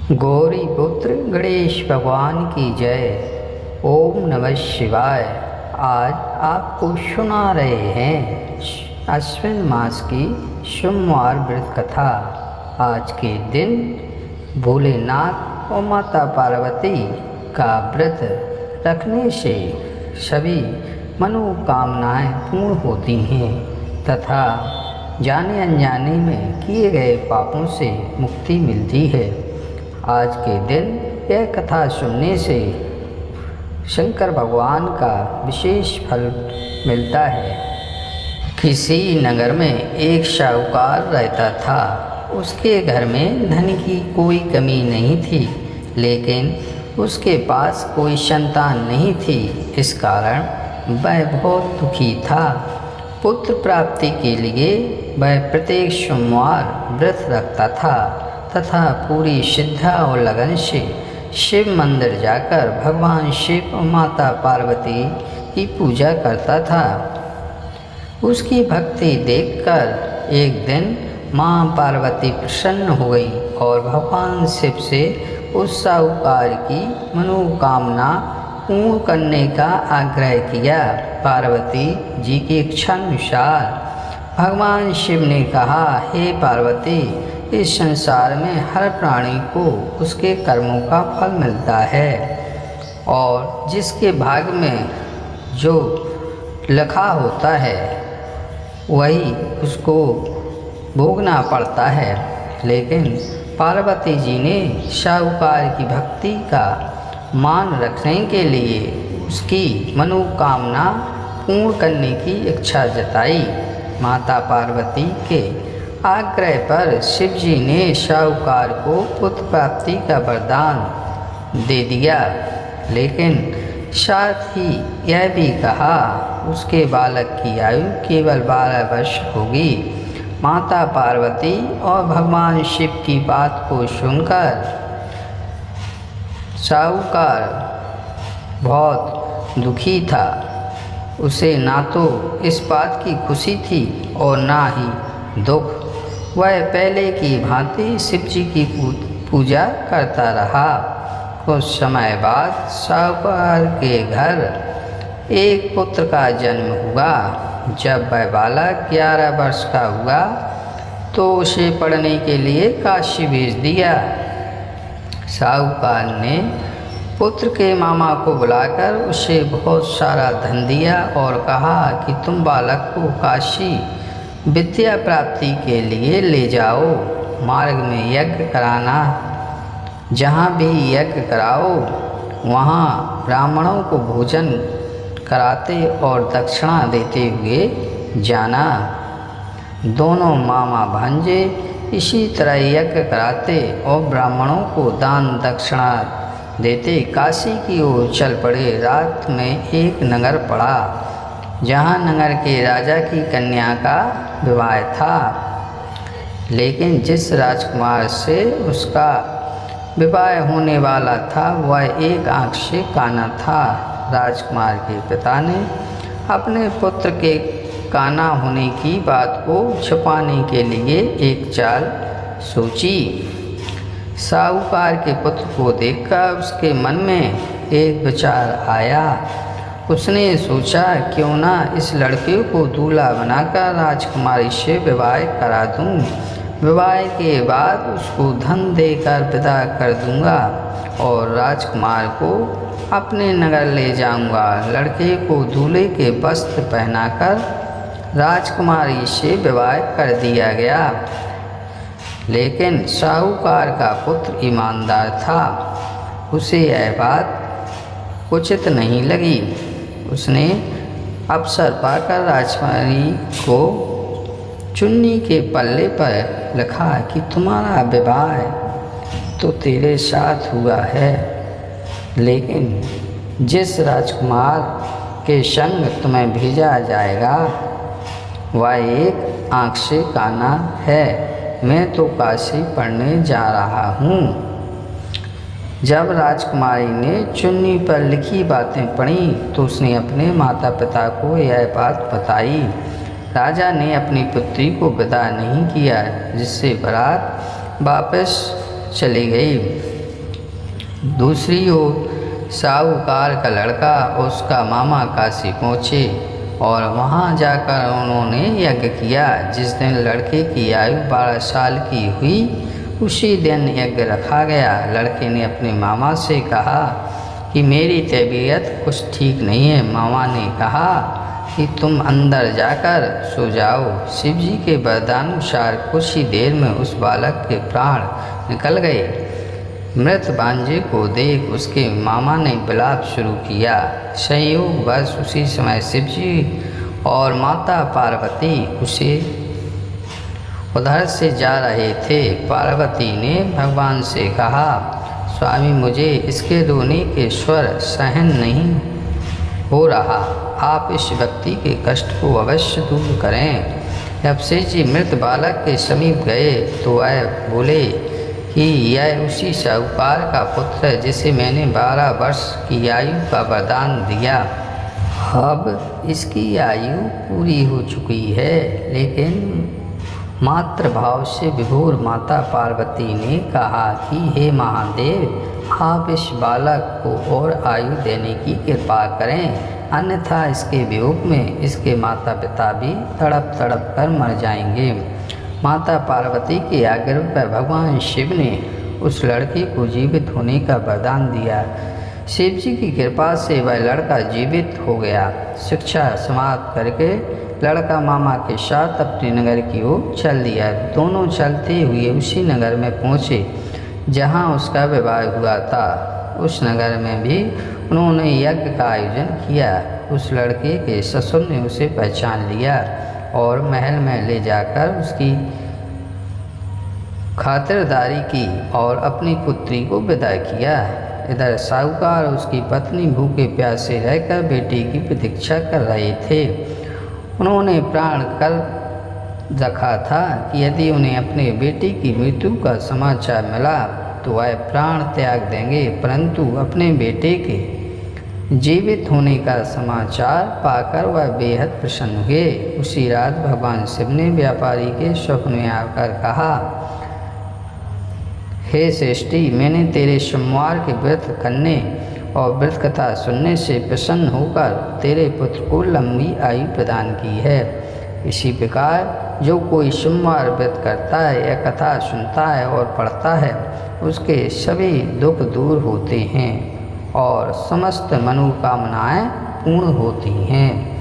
गौरी पुत्र गणेश भगवान की जय। ओम नमः शिवाय। आज आपको सुना रहे हैं अश्विन मास की सोमवार व्रत कथा। आज के दिन भोलेनाथ और माता पार्वती का व्रत रखने से सभी मनोकामनाएं पूर्ण होती हैं तथा जाने अनजाने में किए गए पापों से मुक्ति मिलती है। आज के दिन यह कथा सुनने से शंकर भगवान का विशेष फल मिलता है। किसी नगर में एक साहूकार रहता था। उसके घर में धन की कोई कमी नहीं थी, लेकिन उसके पास कोई संतान नहीं थी। इस कारण वह बहुत दुखी था। पुत्र प्राप्ति के लिए वह प्रत्येक सोमवार व्रत रखता था तथा पूरी श्रद्धा और लगन से शिव मंदिर जाकर भगवान शिव और माता पार्वती की पूजा करता था। उसकी भक्ति देखकर एक दिन माँ पार्वती प्रसन्न हो गई और भगवान शिव से उस साहूकार की मनोकामना पूर्ण करने का आग्रह किया। पार्वती जी की इच्छानुसार भगवान शिव ने कहा, हे पार्वती, इस संसार में हर प्राणी को उसके कर्मों का फल मिलता है और जिसके भाग्य में जो लिखा होता है वही उसको भोगना पड़ता है। लेकिन पार्वती जी ने साहूकार की भक्ति का मान रखने के लिए उसकी मनोकामना पूर्ण करने की इच्छा जताई। माता पार्वती के आग्रह पर शिव जी ने साहूकार को पुत्र प्राप्ति का वरदान दे दिया, लेकिन साथ ही यह भी कहा उसके बालक की आयु केवल 12 वर्ष होगी। माता पार्वती और भगवान शिव की बात को सुनकर साहूकार बहुत दुखी था। उसे ना तो इस बात की खुशी थी और ना ही दुख। वह पहले की भांति शिव जी की पूजा करता रहा। कुछ समय बाद साहूकार के घर एक पुत्र का जन्म हुआ। जब वह बालक 11 वर्ष का हुआ तो उसे पढ़ने के लिए काशी भेज दिया। साहूकार ने पुत्र के मामा को बुलाकर उसे बहुत सारा धन दिया और कहा कि तुम बालक को काशी विद्या प्राप्ति के लिए ले जाओ। मार्ग में यज्ञ कराना, जहाँ भी यज्ञ कराओ वहाँ ब्राह्मणों को भोजन कराते और दक्षिणा देते हुए जाना। दोनों मामा भांजे इसी तरह यज्ञ कराते और ब्राह्मणों को दान दक्षिणा देते काशी की ओर चल पड़े। रात में एक नगर पड़ा जहाँ नगर के राजा की कन्या का विवाह था, लेकिन जिस राजकुमार से उसका विवाह होने वाला था वह एक आँख से काना था। राजकुमार के पिता ने अपने पुत्र के काना होने की बात को छुपाने के लिए एक चाल सोची। साहूकार के पुत्र को देखकर उसके मन में एक विचार आया। उसने सोचा, क्यों ना इस लड़के को दूल्हा बनाकर राजकुमारी से विवाह करा दूं। विवाह के बाद उसको धन देकर विदा कर दूंगा और राजकुमार को अपने नगर ले जाऊंगा। लड़के को दूल्हे के वस्त्र पहनाकर राजकुमारी से विवाह कर दिया गया। लेकिन साहूकार का पुत्र ईमानदार था। उसे यह बात उचित नहीं लगी। उसने अवसर पाकर राजकुमारी को चुन्नी के पल्ले पर लिखा कि तुम्हारा विवाह तो तेरे साथ हुआ है, लेकिन जिस राजकुमार के संग तुम्हें भेजा जाएगा वह एक आँख से काना है। मैं तो काशी पढ़ने जा रहा हूँ। जब राजकुमारी ने चुन्नी पर लिखी बातें पढ़ी तो उसने अपने माता पिता को यह बात बताई। राजा ने अपनी पुत्री को विदा नहीं किया, जिससे बारात वापस चली गई। दूसरी ओर साहूकार का लड़का उसका मामा काशी पहुँचे और वहाँ जाकर उन्होंने यज्ञ किया। जिस दिन लड़के की आयु 12 साल की हुई उसी दिन यज्ञ रखा गया। लड़के ने अपने मामा से कहा कि मेरी तबीयत कुछ ठीक नहीं है। मामा ने कहा कि तुम अंदर जाकर सो जाओ। शिव जी के वरदानुसार कुछ ही देर में उस बालक के प्राण निकल गए। मृत भांजे को देख उसके मामा ने विलाप शुरू किया। संयोगवश उसी समय शिव जी और माता पार्वती उधर से जा रहे थे। पार्वती ने भगवान से कहा, स्वामी मुझे इसके रोने के स्वर सहन नहीं हो रहा, आप इस व्यक्ति के कष्ट को अवश्य दूर करें। जब शिव जी मृत बालक के समीप गए तो वह बोले कि यह उसी साहूकार का पुत्र है जिसे मैंने 12 वर्ष की आयु का वरदान दिया। अब इसकी आयु पूरी हो चुकी है। लेकिन मातृभाव से विभोर माता पार्वती ने कहा कि हे महादेव, आप इस बालक को और आयु देने की कृपा करें, अन्यथा इसके वियोग में इसके माता पिता भी तड़प तड़प कर मर जाएंगे। माता पार्वती के आग्रह पर भगवान शिव ने उस लड़के को जीवित होने का वरदान दिया। शिव जी की कृपा से वह लड़का जीवित हो गया। शिक्षा समाप्त करके लड़का मामा के साथ अपने नगर की ओर चल दिया। दोनों चलते हुए उसी नगर में पहुँचे जहाँ उसका विवाह हुआ था। उस नगर में भी उन्होंने यज्ञ का आयोजन किया। उस लड़के के ससुर ने उसे पहचान लिया और महल में ले जाकर उसकी खातिरदारी की और अपनी पुत्री को विदा किया। इधर साहूकार और उसकी पत्नी भूखे प्यासे रहकर बेटी की प्रतीक्षा कर रहे थे। उन्होंने प्राण कर रखा था कि यदि उन्हें अपने बेटी की मृत्यु का समाचार मिला तो वह प्राण त्याग देंगे, परंतु अपने बेटे के जीवित होने का समाचार पाकर वह बेहद प्रसन्न हुए। उसी रात भगवान शिव ने व्यापारी के स्वप्न में आकर कहा, हे श्रेष्ठी, मैंने तेरे सोमवार के व्रत करने और व्रत कथा सुनने से प्रसन्न होकर तेरे पुत्र को लंबी आयु प्रदान की है। इसी प्रकार जो कोई सोमवार व्रत करता है या कथा सुनता है और पढ़ता है उसके सभी दुख दूर होते हैं और समस्त मनोकामनाएं पूर्ण होती हैं।